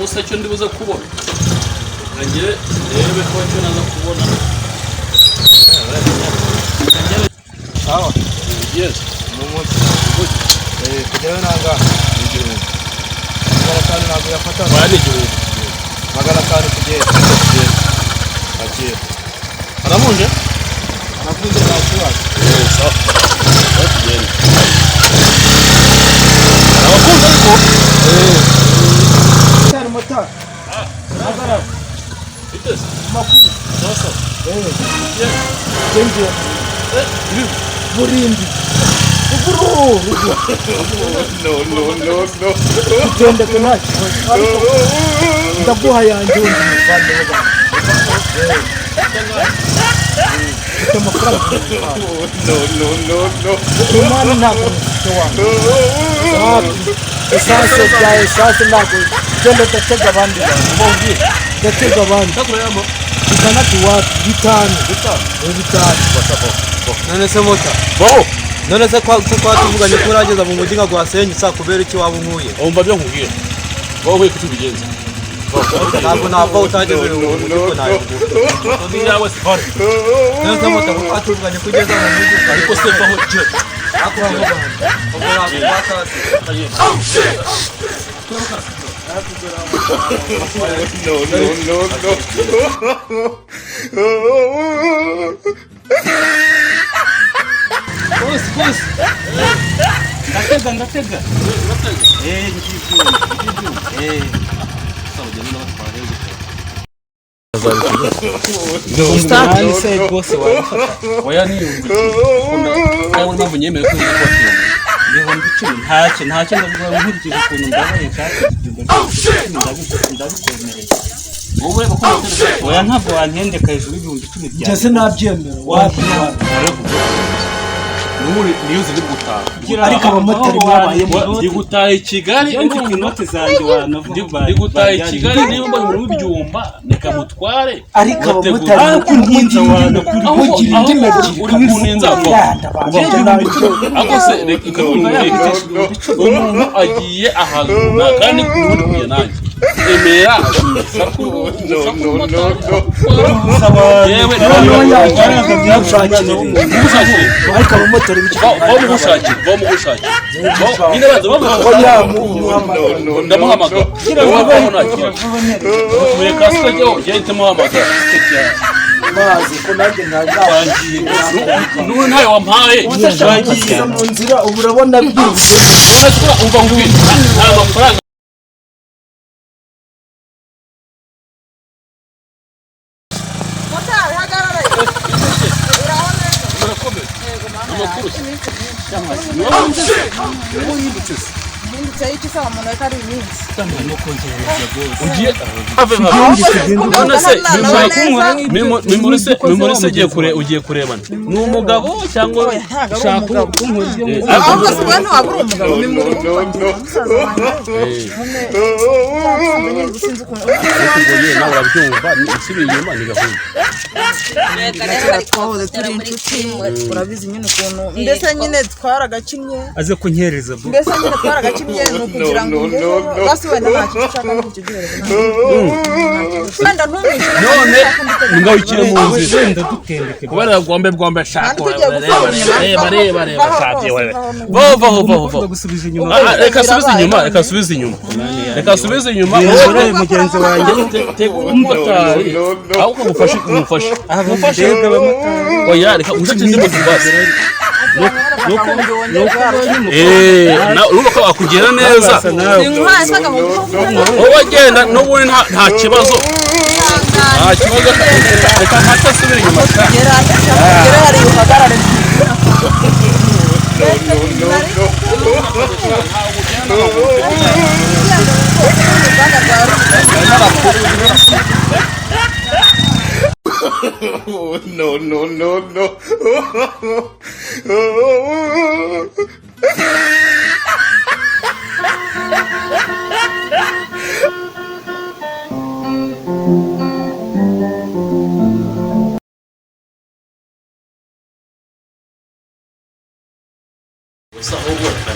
gusa cyo ndibuze kubona ngire rebe ko cyo naza kubona sawa yes n'umunsi kujyayo nanga n'igihumbi magana atanu ntabwo yafata bari igihumbi magana atanu kugenda agiye aramunje arakunze nta kibazo sawa bagenda arabakunze ariko cyane mota nagara biteze makuru sasa genje burindi uburu no genda kana ndaguha yanjye undi muvande Rumani ntabwo esanse bya esanse ntabwo genda ndatega abandi bantu ndatega abandi bitandatu watu bitanu none se mota bo none se kwa tuvuganye ko urageza mu mujyi nkagwasenye sa kubera iki waba nkуye umva byo nkubwiye bo kwe kutubigenza ntabwo nava utageze mu mujyi ko nayo yawe siporo none se mota ko tuvuganye kugeza mu mujyi ariko se faho cyo akora ngo ubura kubata Bos. Ndatega. Start say boss oya ni ayo mpamvu nyemere ko ngikotera ibihumbi 10 ntacyo ndavuga nkurikije ukuntu ndabaye nshaka ndabikwemereye wowe bakomeye oya ntabwo wantendeka hejuru y'ibihumbi 10 bya njye sinabyemera wapi n'uri niyo ziri gutaha ariko abamotari mwabayemo ndi gutaha i Kigali mfite inote zanjye wanavuga ndi gutaha i Kigali niyo mbaye mu byumba nikamutware ariko abamotari ko ntinzi kugira indi megiye uri kuninza ko akose reka umuntu agiye ahantu kandi kurundi kuye nanjye emera yewe ariko abamotari nyine baza ndamuhamagara mureka sikajyaho ugahita muhamagara mazi ko nanjye n'ubu ntayo wampaye ntagiye mu nzira ubu urabona byinshi umva ngwino nta mafaranga Memorese ugiye kurebana ni umugabo cyangwa ushaka kumurya ahubwo se bwana wabura umugabo urabizi nyine ukuntu mbese nyine twaragakinnye aze kunyereza mbese nyine twaragakinnye ni ukugira ngo basi wenda nta kintu ushaka n'ukigihereza wenda ntumwishyure none ngaho ikiri mu nzira wenda dutendeke kubera bwombe shaka reba shaka wewe vo gusubije inyuma reka subize inyuma uri mugenzi wanjye umbatari aho kumufasha oya reka ushake ndi muzibase nuko akugera neza wowe genda n'ubundi nta kibazo reka ntasubire inyuma no.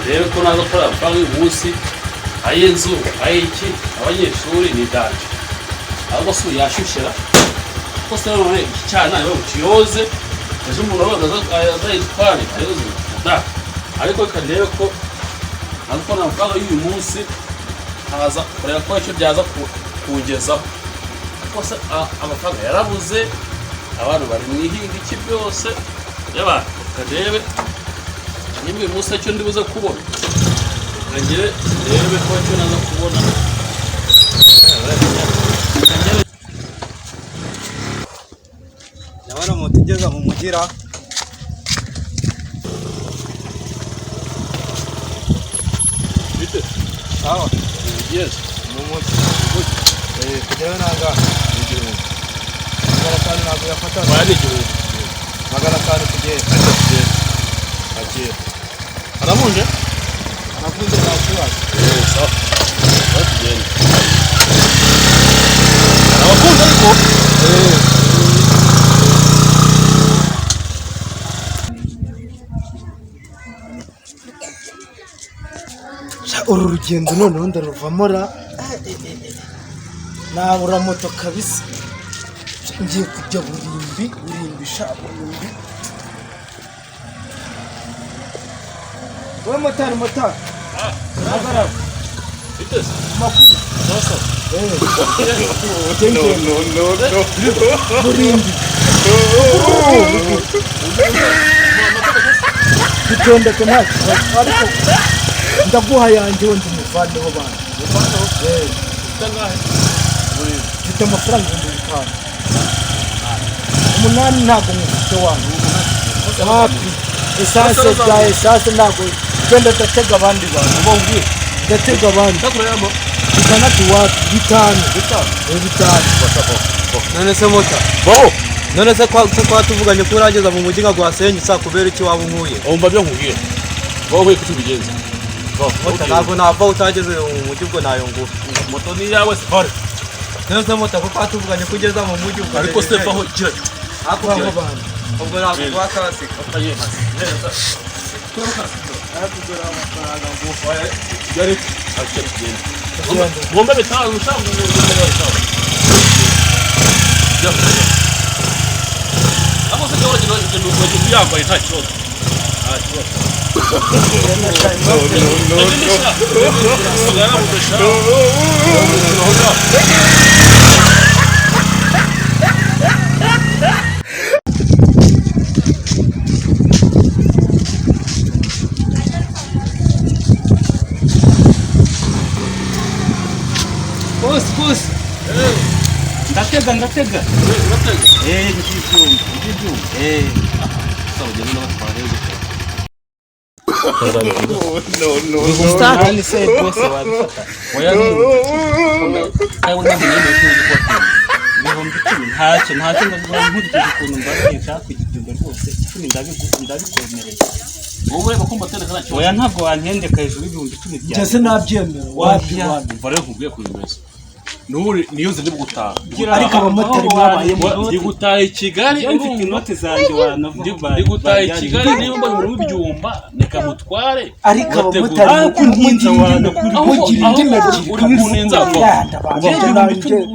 rero ko naza gukora amafaranga uyu munsi ay'inzu ay'iki abanyeshuri ni danje ahubwo se yashyushyira kose none icyana yo kiyoze ejo umuntu azayitware ayoze da ariko kanebe ko ariko namafaranga y'uyu munsi haza kureba ko icyo byaza kugezaho kose amafaranga yarabuze abantu bari mu ihinga iki byose y'abantu kanebe nimba uyu munsi icyo ndibuze kubona kangire rebe ko icyo naza kubona ndabona moto igeza mu mugira bite sawa yes mu mugi kugerayo nanga magana atanu ntabwo yafata bari igihugu magana atanu kugera agiye aramunje arakunze nta kibazo sawa batugenda arabakunze ariko uru rugendo noneho ndaruvamo nabura moto kabisa ngiye kujya burimbi sha burimbi wowe motari hagarara bite makuru sasa burimbi gutondeka nta kibazo ariko ndaguha yanjye wenda umuvaneho bana mfite amafaranga 5,000 umunani ntabwo mufite wanyu hafi esanse bya esanse ntabwo genda ndatega abandi bantu bongeye ndatega abandi bitandatu wapi bitanu none se mota none se kwa tuvuganye ko urageza mu mujyi nkagwasenye saa kubera iki waba unkuye umva byo nkubwiye wowe kutubigenza mota ntabwo nava utageze mu mujyi ubwo nayo ngufu moto ni yawe siporo none se mota ko kwa tuvuganye ko ugeza mu mujyi ubwo ariko se vaho gira ako aho bantu ubwo ntabwo kwa kasi afaye neza arakugura amafaranga ngufu yari akigenda bomba bitanu ushaka ako se kawara kino yambaye nta kibazo Boss. Ndatega. Ngibyumva. Sawa jana n'abatware gute. Start ni se boss wabifata. Oya ayo ntabwo ngiye kubikora. Ntacyo ndavuga nkurikije ukuntu mbarisha kugibyumva rwose 10 ndabikomereye. Wowe bakumva tena kana cyo. Oya ntabwo wantendeka hejuru y'ibihumbi 10 bya. Jese nabyemera wapi mvare nkubwiye kubimeza nuri niyo nzi gutaha ariko abamotari babayemo ndi gutaha i Kigali mfite inoti zanjye wanavuga ndi gutaha i Kigali niyo mba mu byumba nekamutware ariko abamotari kuntinza wanakuri kugira indimi uri kunenza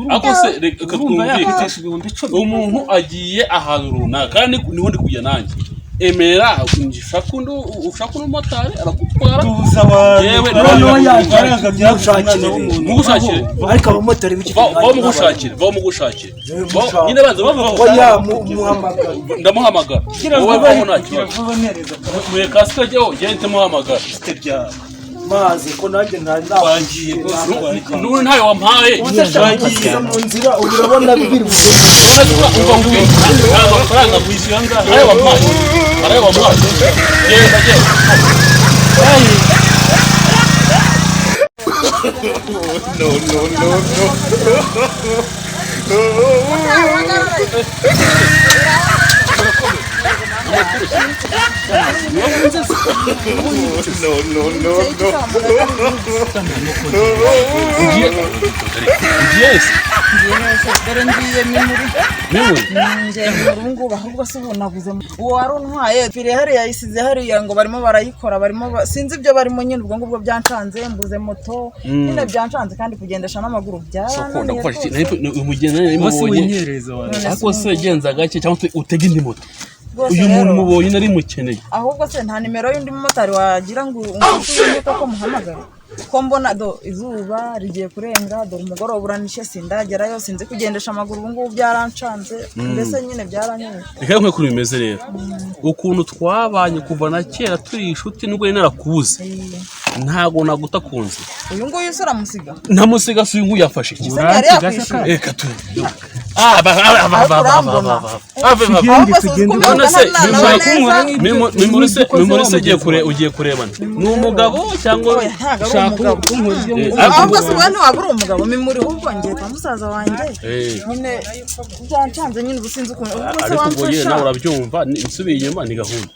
ako se reka twumvikane umuntu agiye ahantu runaka kandi niho ndi kujya nanjye emera ushaka umumotari arakutwara tuza wa yewe noneho yagaragaza byagushakira mugushakire ariko abamotari bamugushakire nyine banza bavuga oya muhamagara ndamuhamagara wowe baho nta kibazo muye kasika jyeho gente muhamagara maze ko nanjye twagiye nuri ntayo wampaye twagiye mu nzira urabona bibiri uva ngwi amafaranga mwishyura ngaho ayo wampaye genda dore ngiye mimuri ngubu ahubwo se ubu navuze uwo wari untwaye fire hariya yisize hariya ngo barimo barayikora sinzi ibyo barimo nyine ubwo ngubwo byancanze mbuze moto nyine byancanze kandi kugendesha n'amaguru umugeni ariko se genza gake cyangwa utega indi moto uyu muntu mubonye nari mukeneye ahubwo se nta nimero y'undi mumotari wagira ngo umufashe koko muhamagare ko mbona izuba rigiye kurenga dore umugoroba uranishe sindagerayo sinzi kugendesha amaguru ubu ngubu byarancanze mbese nyine byaranyuze reka nkwe kuri bimeze rero ukuntu twabanye kuva na kera turi inshuti nubwo yari narakubuze ntago nagutakunze uyu nguyu usura musiga ntamusiga si uyu nguyu yafashe iki reka tu Memorese ugiye kurebana ni umugabo cyangwa ahubwo se wani wabura umugabo mimuri ahubwo ngiye kwa musaza wanjye nyine byancanze nyine ubusinzi ukuntu ariko ubwo yewe nawe urabyumva nsubiye inyuma ni gahunda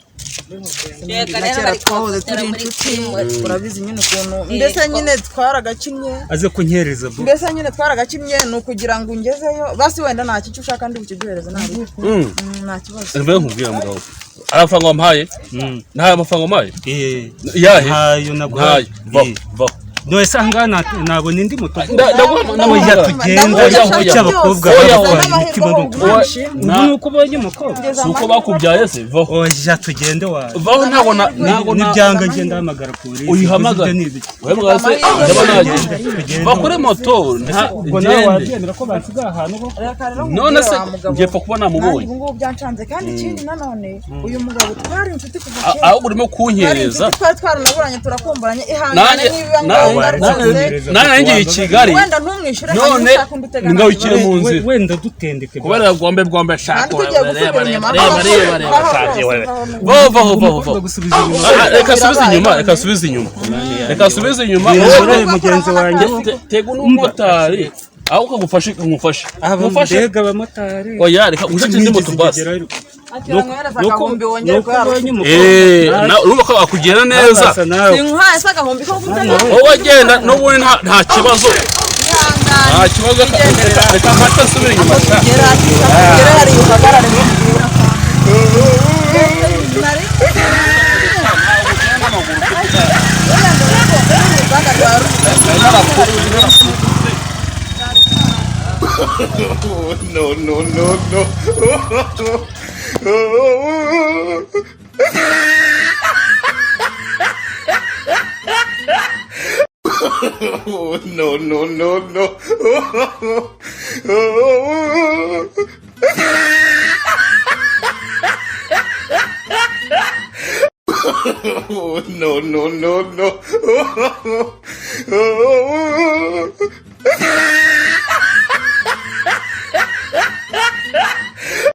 kera twahoze turi inshuti urabizi nyine ukuntu mbese nyine twaragakinnye aze kunyereza mbese nyine twaragakinnye ni ukugira ngo ungezeyo basi wenda nta cyo ushaka ndi bukiduhereze nta kibazo mbe nkubwira mugabo arafaranga wampaye nta mafaranga wampaye yahe ntayo naguhaye va Noe sangana nabona indi moto ndagomba tugenda cy'abakobwa nuko bonye umukobwa suko bakubyaye se va oya tugende wa va ntago nibyanga ngenda hamagara kuri uyihamagara webwa se ndabona bakore moto ubwo nawe wabyemera ko basiga ahantu none se ngiye fa kubona mubonye ngo byancanze kandi ikindi nanone uyu mugabo twari inshuti kuva kera aho urimo kunyereza twaranaburanye turakumburanye ihangane niba nana ngiye i Kigali wenda ntumwishyure none ngawukire mu nzira wenda dutendeke kubera gombe shako reba reka subiza inyuma mugenzi wanjye tego n'umumotari aho ukagufasha mbega abamotari oya reka ushake indi moto basi nuko akugera neza sinkuhaye se agahombi ko kutanya wowe genda n'ubundi nta kibazo reka mpate nsubire inyuma gera hari uhagarare no. No.